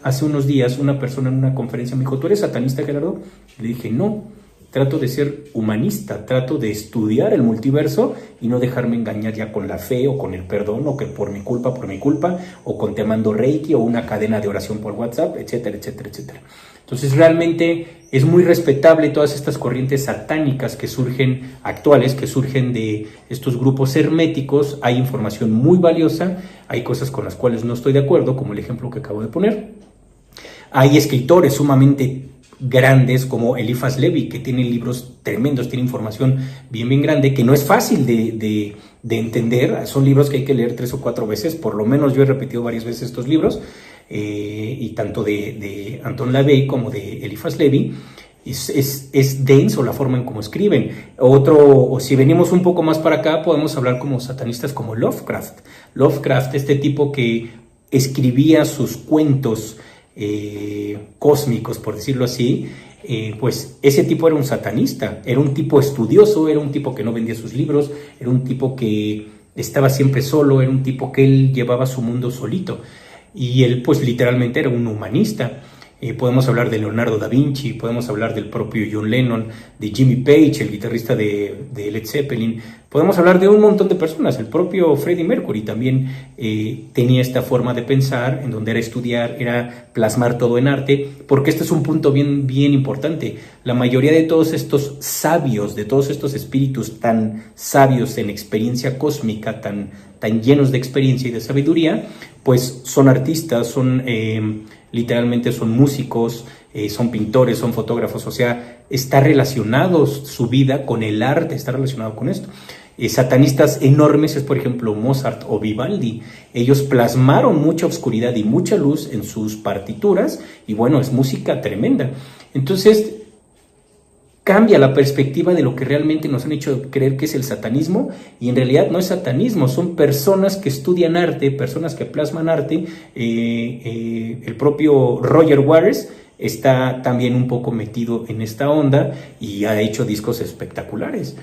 hace unos días, una persona en una conferencia me dijo: ¿tú eres satanista, Gerardo? Le dije: no, trato de ser humanista, trato de estudiar el multiverso y no dejarme engañar ya con la fe o con el perdón, o que por mi culpa, o con te mando Reiki o una cadena de oración por WhatsApp, etcétera, etcétera, etcétera. Entonces realmente es muy respetable todas estas corrientes satánicas que surgen, actuales, que surgen de estos grupos herméticos. Hay información muy valiosa, hay cosas con las cuales no estoy de acuerdo, como el ejemplo que acabo de poner. Hay escritores sumamente grandes como Eliphas Levi, que tiene libros tremendos, tiene información bien grande, que no es fácil de entender. Son libros que hay que leer 3 o 4 veces, por lo menos yo he repetido varias veces estos libros, y tanto de Anton LaVey como de Eliphas Levi. Es denso la forma en cómo escriben. O si venimos un poco más para acá, podemos hablar como satanistas como Lovecraft. Lovecraft, este tipo que escribía sus cuentos cósmicos, por decirlo así, pues ese tipo era un satanista, era un tipo estudioso, era un tipo que no vendía sus libros, era un tipo que estaba siempre solo, era un tipo que él llevaba su mundo solito, y él pues literalmente era un humanista. Podemos hablar de Leonardo da Vinci, podemos hablar del propio John Lennon, de Jimmy Page, el guitarrista de Led Zeppelin. Podemos hablar de un montón de personas. El propio Freddie Mercury también tenía esta forma de pensar, en donde era estudiar, era plasmar todo en arte, porque este es un punto bien, bien importante. La mayoría de todos estos sabios, de todos estos espíritus tan sabios en experiencia cósmica, tan llenos de experiencia y de sabiduría, pues son artistas, son literalmente son músicos, son pintores, son fotógrafos, o sea, está relacionado su vida con el arte, está relacionado con esto. Satanistas enormes es, por ejemplo, Mozart o Vivaldi. Ellos plasmaron mucha oscuridad y mucha luz en sus partituras y bueno, es música tremenda. Entonces, cambia la perspectiva de lo que realmente nos han hecho creer que es el satanismo, y en realidad no es satanismo, son personas que estudian arte, personas que plasman arte. El propio Roger Waters está también un poco metido en esta onda y ha hecho discos espectaculares.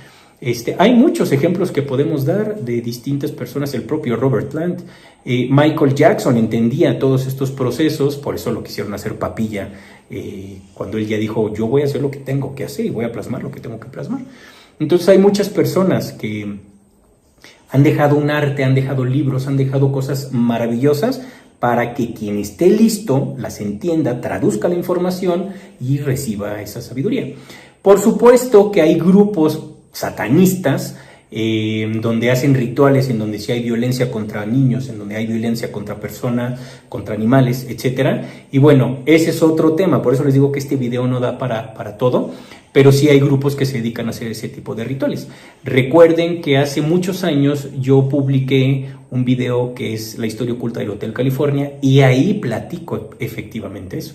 Hay muchos ejemplos que podemos dar de distintas personas, el propio Robert Plant. Michael Jackson entendía todos estos procesos, por eso lo quisieron hacer papilla, cuando él ya dijo, yo voy a hacer lo que tengo que hacer y voy a plasmar lo que tengo que plasmar. Entonces hay muchas personas que han dejado un arte, han dejado libros, han dejado cosas maravillosas para que quien esté listo las entienda, traduzca la información y reciba esa sabiduría. Por supuesto que hay grupos satanistas donde hacen rituales, en donde sí hay violencia contra niños, en donde hay violencia contra personas, contra animales, etcétera. Y bueno, ese es otro tema, por eso les digo que este video no da para todo, pero sí hay grupos que se dedican a hacer ese tipo de rituales. Recuerden que hace muchos años yo publiqué un video que es la historia oculta del Hotel California, y ahí platico efectivamente eso.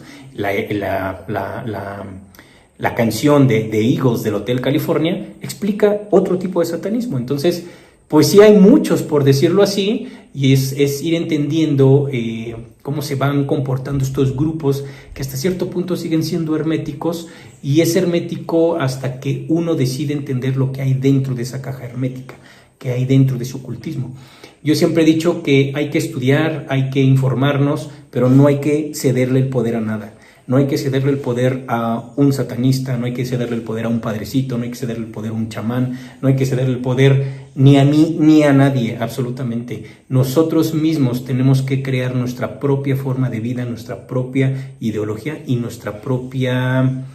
La canción de Eagles del Hotel California explica otro tipo de satanismo. Entonces, pues sí hay muchos, por decirlo así, y es ir entendiendo cómo se van comportando estos grupos que hasta cierto punto siguen siendo herméticos, y es hermético hasta que uno decide entender lo que hay dentro de esa caja hermética, que hay dentro de su ocultismo. Yo siempre he dicho que hay que estudiar, hay que informarnos, pero no hay que cederle el poder a nada. No hay que cederle el poder a un satanista, no hay que cederle el poder a un padrecito, no hay que cederle el poder a un chamán, no hay que cederle el poder ni a mí ni a nadie, absolutamente. Nosotros mismos tenemos que crear nuestra propia forma de vida, nuestra propia ideología y nuestra propia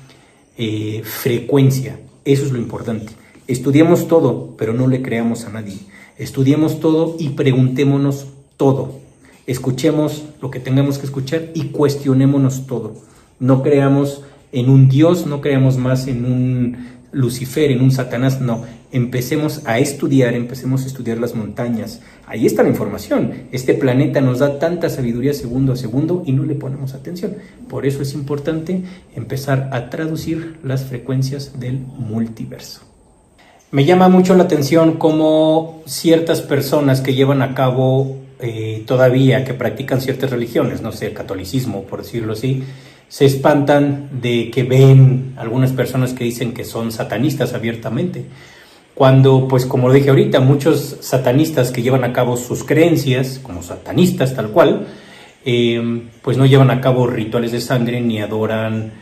frecuencia. Eso es lo importante. Estudiemos todo, pero no le creamos a nadie. Estudiemos todo y preguntémonos todo. Escuchemos lo que tengamos que escuchar y cuestionémonos todo. No creamos en un Dios, no creamos más en un Lucifer, en un Satanás, no. Empecemos a estudiar las montañas. Ahí está la información. Este planeta nos da tanta sabiduría segundo a segundo y no le ponemos atención. Por eso es importante empezar a traducir las frecuencias del multiverso. Me llama mucho la atención cómo ciertas personas que llevan a cabo todavía, que practican ciertas religiones, no sé, el catolicismo, por decirlo así, se espantan de que ven algunas personas que dicen que son satanistas abiertamente, cuando, pues como lo dije ahorita, muchos satanistas que llevan a cabo sus creencias como satanistas tal cual, pues no llevan a cabo rituales de sangre ni adoran,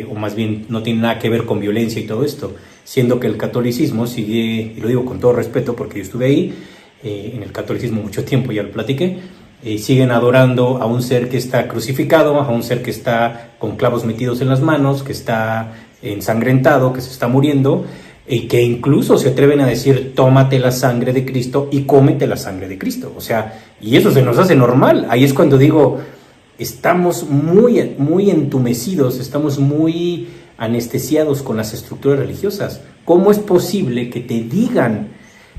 o más bien no tienen nada que ver con violencia y todo esto, siendo que el catolicismo sigue, y lo digo con todo respeto porque yo estuve ahí, en el catolicismo mucho tiempo, ya lo platiqué, siguen adorando a un ser que está crucificado, a un ser que está con clavos metidos en las manos, que está ensangrentado, que se está muriendo, y que incluso se atreven a decir, tómate la sangre de Cristo y cómete la sangre de Cristo. O sea, y eso se nos hace normal. Ahí es cuando digo, estamos muy entumecidos, estamos muy anestesiados con las estructuras religiosas. ¿Cómo es posible que te digan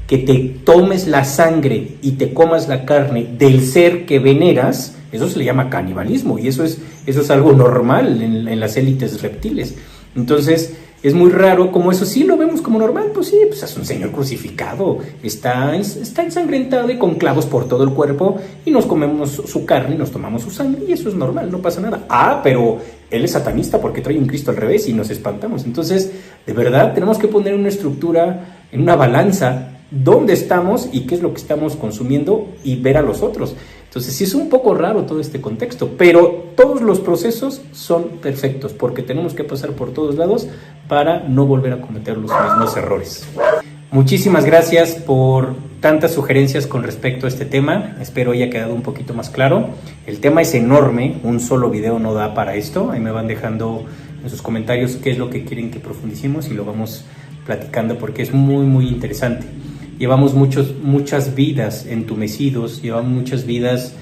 que te tomes la sangre y te comas la carne del ser que veneras? Eso se le llama canibalismo, y eso es algo normal en las élites reptiles. Entonces es muy raro como eso sí lo vemos como normal. Pues sí, pues es un señor crucificado, está ensangrentado y con clavos por todo el cuerpo, y nos comemos su carne y nos tomamos su sangre, y eso es normal, no pasa nada. Pero él es satanista porque trae un Cristo al revés, y nos espantamos. Entonces, de verdad, tenemos que poner una estructura en una balanza, dónde estamos y qué es lo que estamos consumiendo, y ver a los otros. Entonces sí es un poco raro todo este contexto, pero todos los procesos son perfectos porque tenemos que pasar por todos lados para no volver a cometer los mismos errores. Muchísimas gracias por tantas sugerencias con respecto a este tema. Espero haya quedado un poquito más claro. El tema es enorme, un solo video no da para esto. Ahí me van dejando en sus comentarios qué es lo que quieren que profundicemos y lo vamos platicando porque es muy interesante. Llevamos muchas vidas entumecidos, llevamos muchas vidas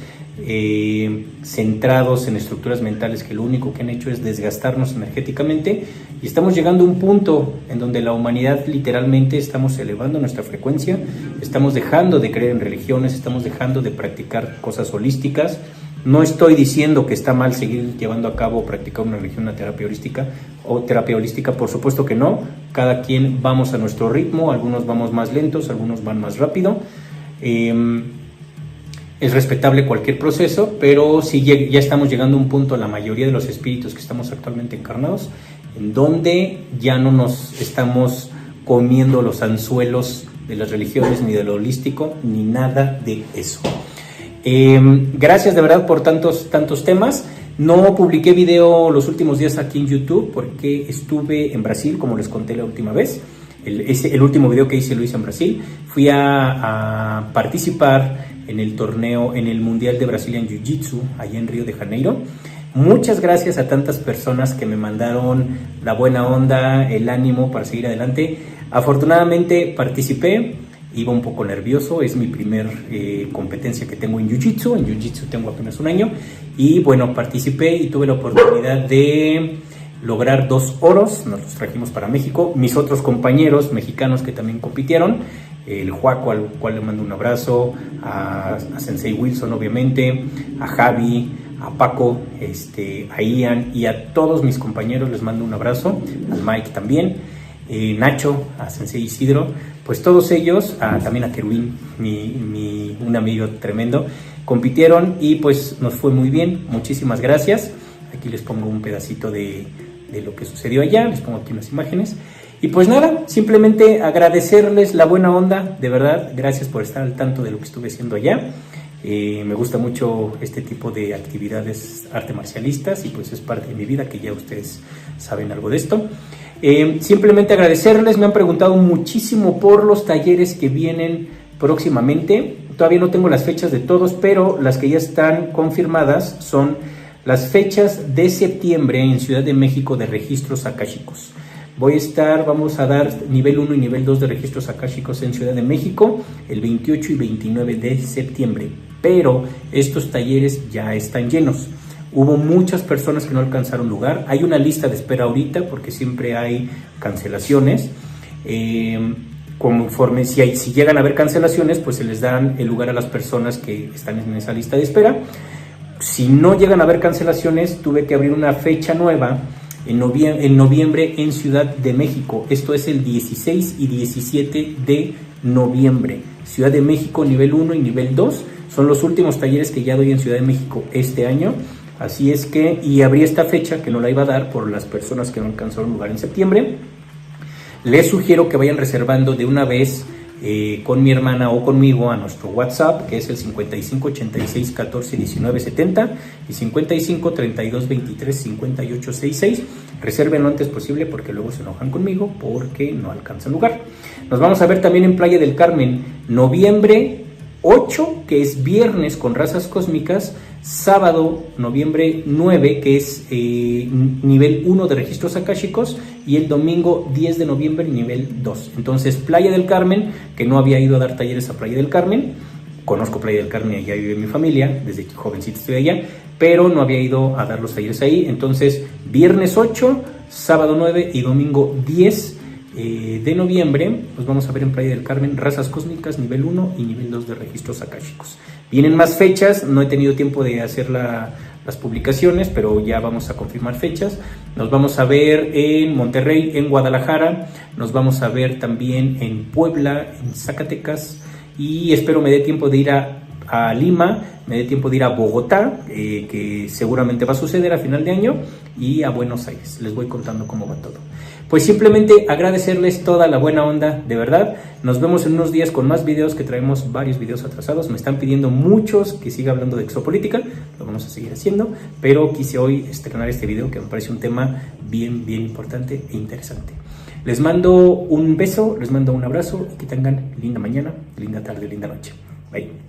centrados en estructuras mentales que lo único que han hecho es desgastarnos energéticamente, y estamos llegando a un punto en donde la humanidad literalmente estamos elevando nuestra frecuencia, estamos dejando de creer en religiones, estamos dejando de practicar cosas holísticas. No estoy diciendo que está mal seguir llevando a cabo o practicar una religión, una terapia holística, por supuesto que no. Cada quien vamos a nuestro ritmo, algunos vamos más lentos, algunos van más rápido. Es respetable cualquier proceso, pero sí ya estamos llegando a un punto, la mayoría de los espíritus que estamos actualmente encarnados, en donde ya no nos estamos comiendo los anzuelos de las religiones, ni de lo holístico, ni nada de eso. Gracias de verdad por tantos temas. No publiqué video los últimos días aquí en YouTube porque estuve en Brasil, como les conté la última vez. El último video que hice lo hice en Brasil. Fui a participar en el torneo, en el Mundial de Brazilian Jiu-Jitsu, allá en Río de Janeiro. Muchas gracias a tantas personas que me mandaron la buena onda, el ánimo para seguir adelante. Afortunadamente participé. Iba un poco nervioso, es mi primer competencia que tengo en Jiu-Jitsu. En Jiu-Jitsu tengo apenas un año. Y bueno, participé y tuve la oportunidad de lograr 2 oros. Nos los trajimos para México. Mis otros compañeros mexicanos que también compitieron. El Juaco, al cual le mando un abrazo. A Sensei Wilson, obviamente. A Javi, a Paco, a Ian y a todos mis compañeros les mando un abrazo. Al Mike también. Nacho, a Sensei Isidro, pues todos ellos, también a Kerwin, un amigo tremendo, compitieron y pues nos fue muy bien. Muchísimas gracias. Aquí les pongo un pedacito de lo que sucedió allá, les pongo aquí unas imágenes. Y pues nada, simplemente agradecerles la buena onda, de verdad, gracias por estar al tanto de lo que estuve haciendo allá. Me gusta mucho este tipo de actividades arte marcialistas y pues es parte de mi vida, que ya ustedes saben algo de esto. Simplemente agradecerles. Me han preguntado muchísimo por los talleres que vienen próximamente. Todavía no tengo las fechas de todos, pero las que ya están confirmadas son las fechas de septiembre en Ciudad de México de registros akáshicos. Vamos a dar nivel 1 y nivel 2 de registros akáshicos en Ciudad de México el 28 y 29 de septiembre, pero estos talleres ya están llenos. Hubo muchas personas que no alcanzaron lugar. Hay una lista de espera ahorita porque siempre hay cancelaciones. Conforme si llegan a haber cancelaciones, pues se les dan el lugar a las personas que están en esa lista de espera. Si no llegan a haber cancelaciones, tuve que abrir una fecha nueva en noviembre en Ciudad de México. Esto es el 16 y 17 de noviembre. Ciudad de México nivel 1 y nivel 2 son los últimos talleres que ya doy en Ciudad de México este año. Así es que, y abrí esta fecha que no la iba a dar por las personas que no alcanzaron lugar en septiembre. Les sugiero que vayan reservando de una vez con mi hermana o conmigo a nuestro WhatsApp, que es el 55 86 14 19 70 y 55 32 23 58 66. Reserven lo antes posible porque luego se enojan conmigo porque no alcanzan lugar. Nos vamos a ver también en Playa del Carmen, noviembre 8, que es viernes con razas cósmicas, sábado, noviembre 9, que es nivel 1 de registros akáshicos, y el domingo 10 de noviembre, nivel 2. Entonces, Playa del Carmen, que no había ido a dar talleres a Playa del Carmen, conozco Playa del Carmen, allá vive mi familia, desde que jovencito estoy allá, pero no había ido a dar los talleres ahí. Entonces, viernes 8, sábado 9 y domingo 10 de noviembre, pues vamos a ver en Playa del Carmen razas cósmicas nivel 1 y nivel 2 de registros akáshicos. Vienen más fechas, no he tenido tiempo de hacer las publicaciones, pero ya vamos a confirmar fechas. Nos vamos a ver en Monterrey, en Guadalajara, nos vamos a ver también en Puebla, en Zacatecas, y espero me dé tiempo de ir a a Lima, me dé tiempo de ir a Bogotá, que seguramente va a suceder a final de año, y a Buenos Aires. Les voy contando cómo va todo. Pues simplemente agradecerles toda la buena onda, de verdad. Nos vemos en unos días con más videos, que traemos varios videos atrasados. Me están pidiendo muchos que siga hablando de exopolítica, lo vamos a seguir haciendo, pero quise hoy estrenar este video que me parece un tema bien importante e interesante. Les mando un beso, les mando un abrazo y que tengan linda mañana, linda tarde, linda noche. Bye.